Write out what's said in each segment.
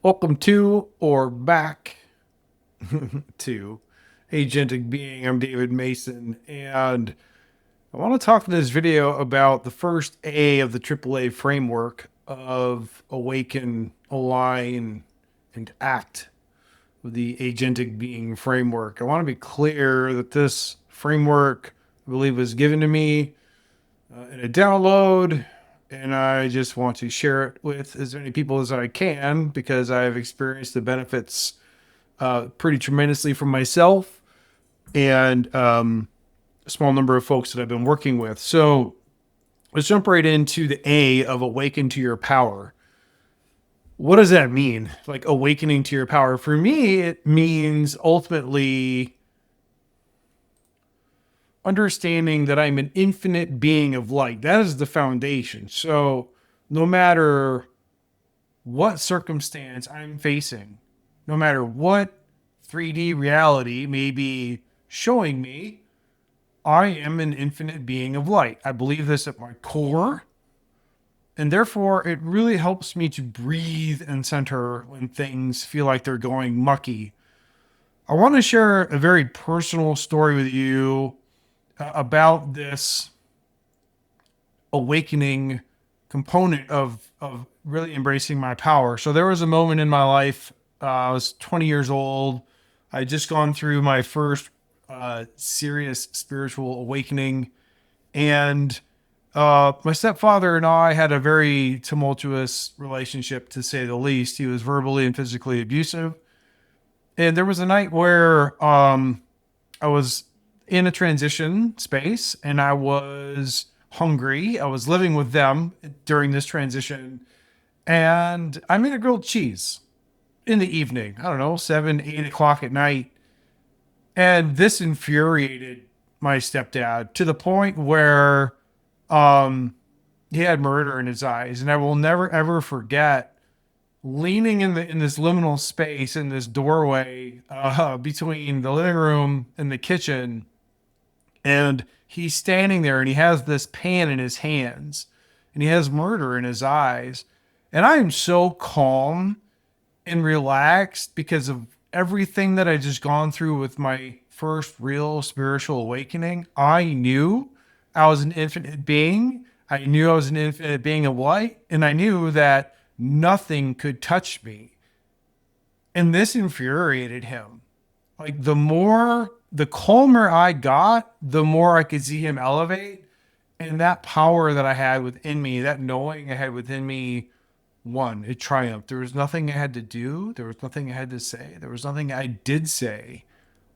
Welcome to or back to Agentic Being. I'm David Mason, and I want to talk in this video about the first A of the AAA framework of Awaken, Align, and Act with the Agentic Being framework. I want to be clear that this framework, I believe, was given to me in a download, and I just want to share it with as many people as I can because I've experienced the benefits pretty tremendously for myself and a small number of folks that I've been working with. So let's jump right into the A of awaken to your power. What does that mean? Like awakening to your power? For me, it means ultimately understanding that I'm an infinite being of light. That is the foundation. So no matter what circumstance I'm facing, no matter what 3D reality may be showing me, I am an infinite being of light. I believe this at my core. And therefore, it really helps me to breathe and center when things feel like they're going mucky. I want to share a very personal story with you about this awakening component of really embracing my power. So there was a moment in my life, I was 20 years old. I had just gone through my first serious spiritual awakening. And my stepfather and I had a very tumultuous relationship, to say the least. He was verbally and physically abusive. And there was a night where I was in a transition space and I was hungry. I was living with them during this transition. And I made a grilled cheese in the evening. I don't know, 7, 8 o'clock at night. And this infuriated my stepdad to the point where he had murder in his eyes. And I will never, ever forget leaning in this liminal space in this doorway between the living room and the kitchen. And he's standing there and he has this pan in his hands and he has murder in his eyes. And I am so calm and relaxed because of everything that I just gone through with my first real spiritual awakening. I knew I was an infinite being. I knew I was an infinite being of light, and I knew that nothing could touch me. And this infuriated him. Like the calmer I got, the more I could see him elevate. And that power that I had within me, that knowing I had within me, it triumphed. There was nothing I had to do. There was nothing I had to say. There was nothing I did say.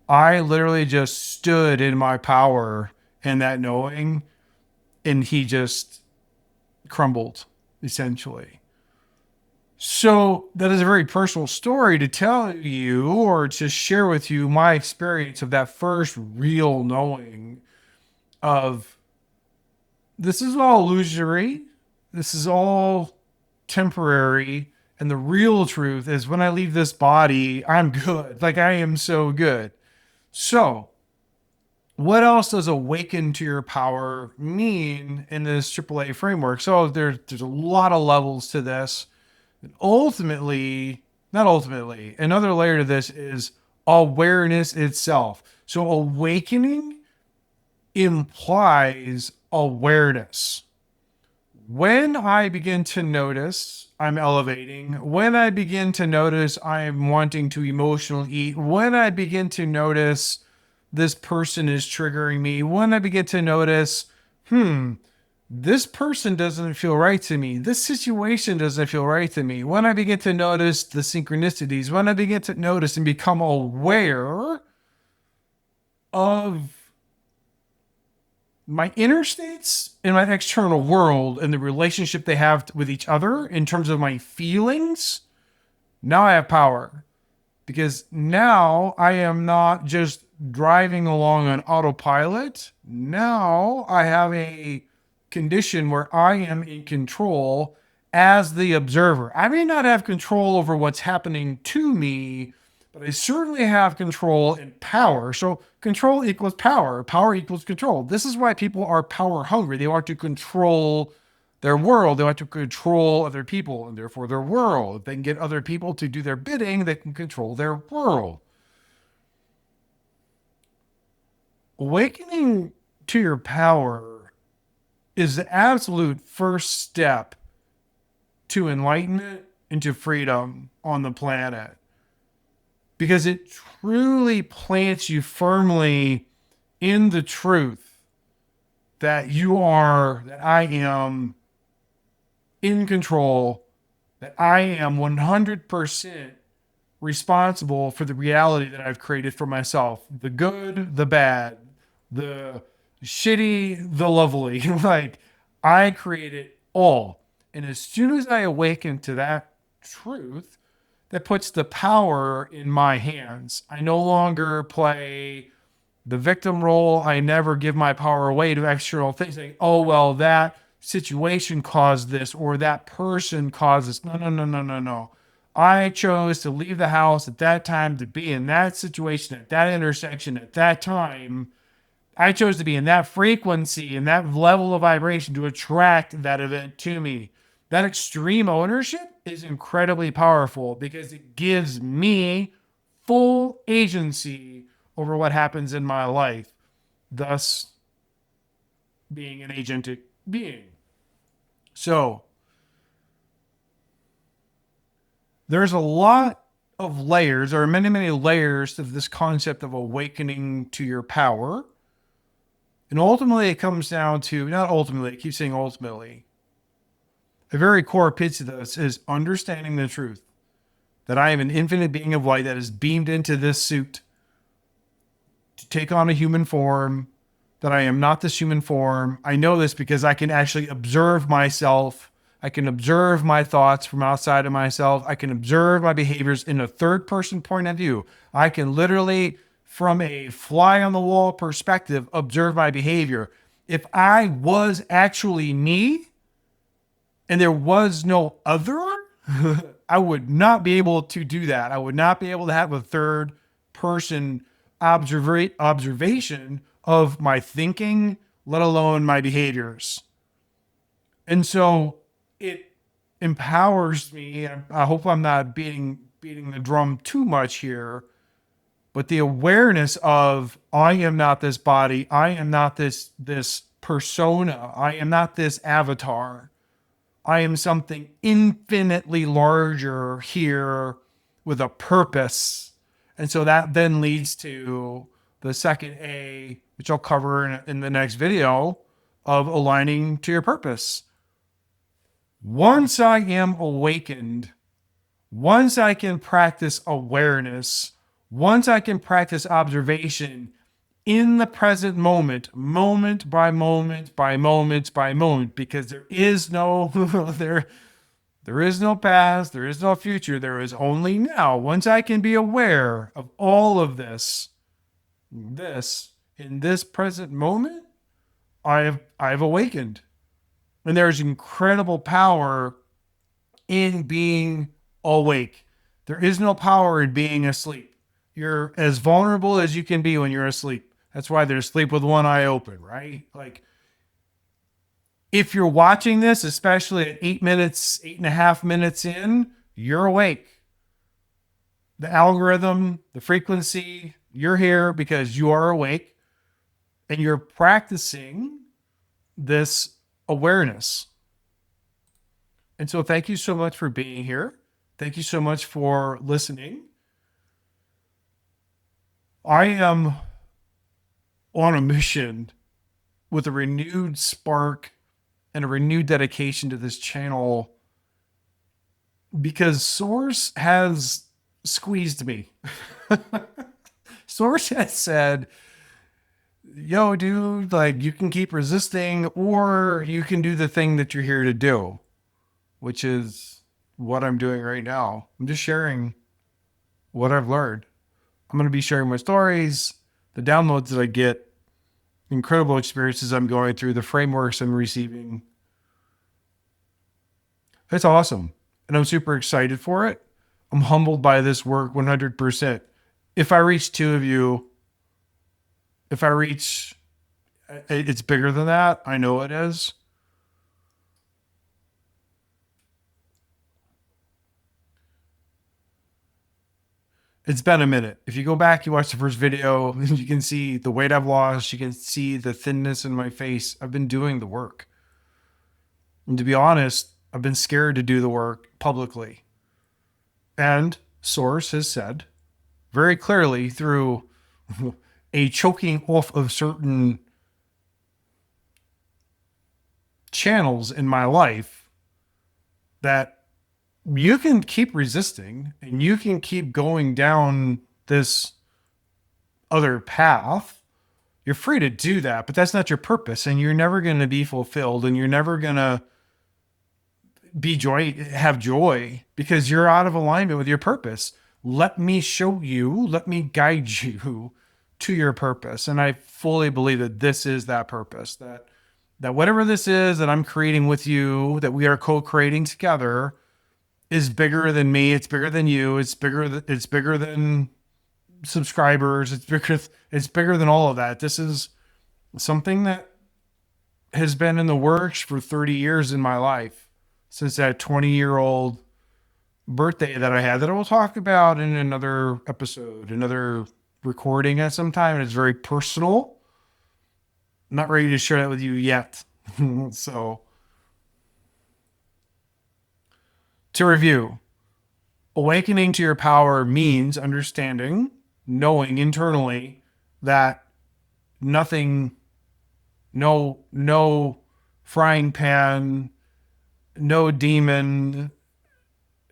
I literally just stood in my power and that knowing, and he just crumbled, essentially. So that is a very personal story to tell you or to share with you my experience of that first real knowing of this is all illusory. This is all temporary. And the real truth is when I leave this body, I'm good. Like I am so good. So what else does awaken to your power mean in this AAA framework? So there's a lot of levels to this. And another layer to this is awareness itself. So awakening implies awareness. When I begin to notice I'm elevating, when I begin to notice I'm wanting to emotionally eat, when I begin to notice this person is triggering me, when I begin to notice, this person doesn't feel right to me, this situation doesn't feel right to me, when I begin to notice the synchronicities, when I begin to notice and become aware of my inner states and my external world and the relationship they have with each other in terms of my feelings, now I have power. Because now I am not just driving along on autopilot. Now I have a condition where I am in control as the observer. I may not have control over what's happening to me, but I certainly have control and power. So control equals power. Power equals control. This is why people are power hungry. They want to control their world. They want to control other people and therefore their world. If they can get other people to do their bidding, they can control their world. Awakening to your power is the absolute first step to enlightenment and to freedom on the planet, because it truly plants you firmly in the truth that that I am in control, that I am 100% responsible for the reality that I've created for myself, the good, the bad, the shitty, the lovely. Like, I create it all. And as soon as I awaken to that truth, that puts the power in my hands. I no longer play the victim role. I never give my power away to external things like, oh, well, that situation caused this or that person caused this. No, no, no, no, no, no. I chose to leave the house at that time, to be in that situation, at that intersection, at that time. I chose to be in that frequency and that level of vibration to attract that event to me. That extreme ownership is incredibly powerful because it gives me full agency over what happens in my life, thus being an agentic being. So there's a lot of layers, or many, many layers of this concept of awakening to your power. And ultimately, it comes down to, not ultimately, I keep saying ultimately, a very core piece of this is understanding the truth that I am an infinite being of light that is beamed into this suit to take on a human form, that I am not this human form. I know this because I can actually observe myself. I can observe my thoughts from outside of myself. I can observe my behaviors in a third person point of view. I can literally, from a fly on the wall perspective, observe my behavior. If I was actually me and there was no other, I would not be able to do that. I would not be able to have a third person observation of my thinking, let alone my behaviors. And so it empowers me. I hope I'm not beating the drum too much here, but the awareness of I am not this body, I am not this persona, I am not this avatar. I am something infinitely larger here with a purpose. And so that then leads to the second A, which I'll cover in the next video, of aligning to your purpose. Once I am awakened, once I can practice awareness, once I can practice observation in the present moment, moment by moment by moment by moment, because there is no there is no past, there is no future, there is only now. Once I can be aware of all of this in this present moment, I've awakened. And there's incredible power in being awake. There is no power in being asleep. You're as vulnerable as you can be when you're asleep. That's why there's sleep with one eye open, right? Like, if you're watching this, especially at 8.5 minutes in, you're awake. The algorithm, the frequency, you're here because you are awake and you're practicing this awareness. And so thank you so much for being here. Thank you so much for listening. I am on a mission with a renewed spark and a renewed dedication to this channel because Source has squeezed me. Source has said, yo, dude, like, you can keep resisting or you can do the thing that you're here to do, which is what I'm doing right now. I'm just sharing what I've learned. I'm going to be sharing my stories, the downloads that I get, incredible experiences I'm going through, the frameworks I'm receiving. It's awesome. And I'm super excited for it. I'm humbled by this work 100%. If I reach 2 of you, it's bigger than that. I know it is. It's been a minute. If you go back, you watch the first video, you can see the weight I've lost. You can see the thinness in my face. I've been doing the work. And to be honest, I've been scared to do the work publicly. And Source has said very clearly through a choking off of certain channels in my life that you can keep resisting and you can keep going down this other path. You're free to do that, but that's not your purpose, and you're never going to be fulfilled, and you're never going to have joy because you're out of alignment with your purpose. Let me show you, let me guide you to your purpose. And I fully believe that this is that purpose, that whatever this is that I'm creating with you, that we are co-creating together, is bigger than me. It's bigger than you. It's bigger than subscribers. It's bigger than all of that. This is something that has been in the works for 30 years in my life, since that 20-year-old birthday that I had, that I will talk about in another episode, another recording at some time. And it's very personal. I'm not ready to share that with you yet. So, to review, awakening to your power means understanding, knowing internally that nothing, no frying pan, no demon,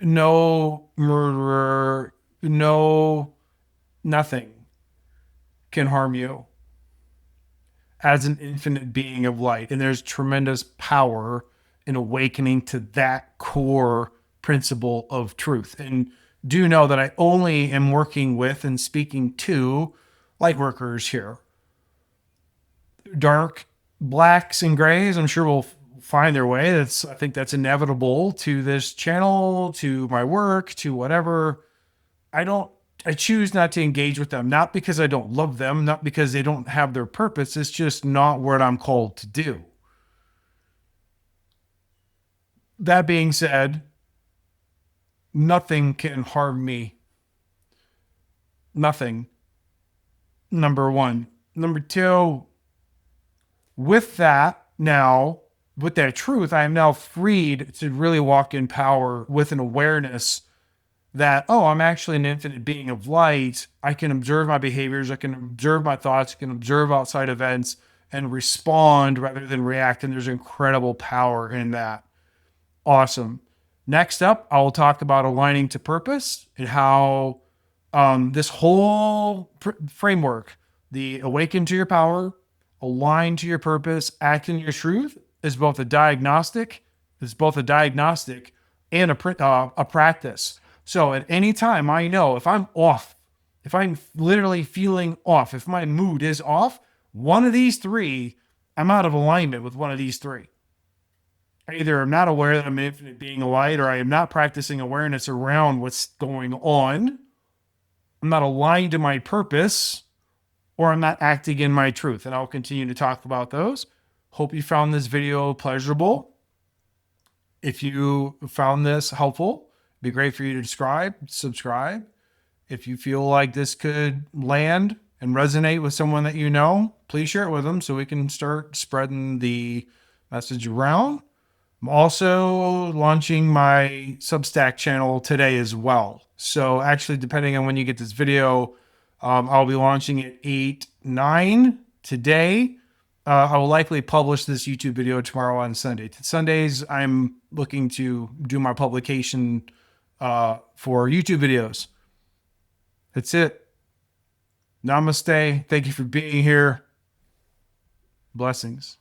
no murderer, nothing can harm you as an infinite being of light. And there's tremendous power in awakening to that core principle of truth. And do know that I only am working with and speaking to light workers here. Dark blacks and grays, I'm sure will find their way. I think that's inevitable to this channel, to my work, to whatever. I choose not to engage with them, not because I don't love them, not because they don't have their purpose. It's just not what I'm called to do. That being said, nothing can harm me. Nothing. Number one. Number two, with that truth, I am now freed to really walk in power with an awareness that, oh, I'm actually an infinite being of light. I can observe my behaviors. I can observe my thoughts. I can observe outside events and respond rather than react. And there's incredible power in that. Awesome. Next up, I will talk about aligning to purpose and how this whole framework, the awaken to your power, align to your purpose, act in your truth, is both a diagnostic and a practice. So at any time, I know if I'm off, if I'm literally feeling off, if my mood is off, one of these three, I'm out of alignment with one of these three. Either I'm not aware that I'm an infinite being of light, or I am not practicing awareness around what's going on. I'm not aligned to my purpose, or I'm not acting in my truth. And I'll continue to talk about those. Hope you found this video pleasurable. If you found this helpful, it'd be great for you to subscribe. If you feel like this could land and resonate with someone that you know, please share it with them so we can start spreading the message around. I'm also launching my Substack channel today as well. So actually, depending on when you get this video, I'll be launching at 8/9 today. I will likely publish this YouTube video tomorrow on Sunday. Sundays, I'm looking to do my publication for YouTube videos. That's it. Namaste. Thank you for being here. Blessings.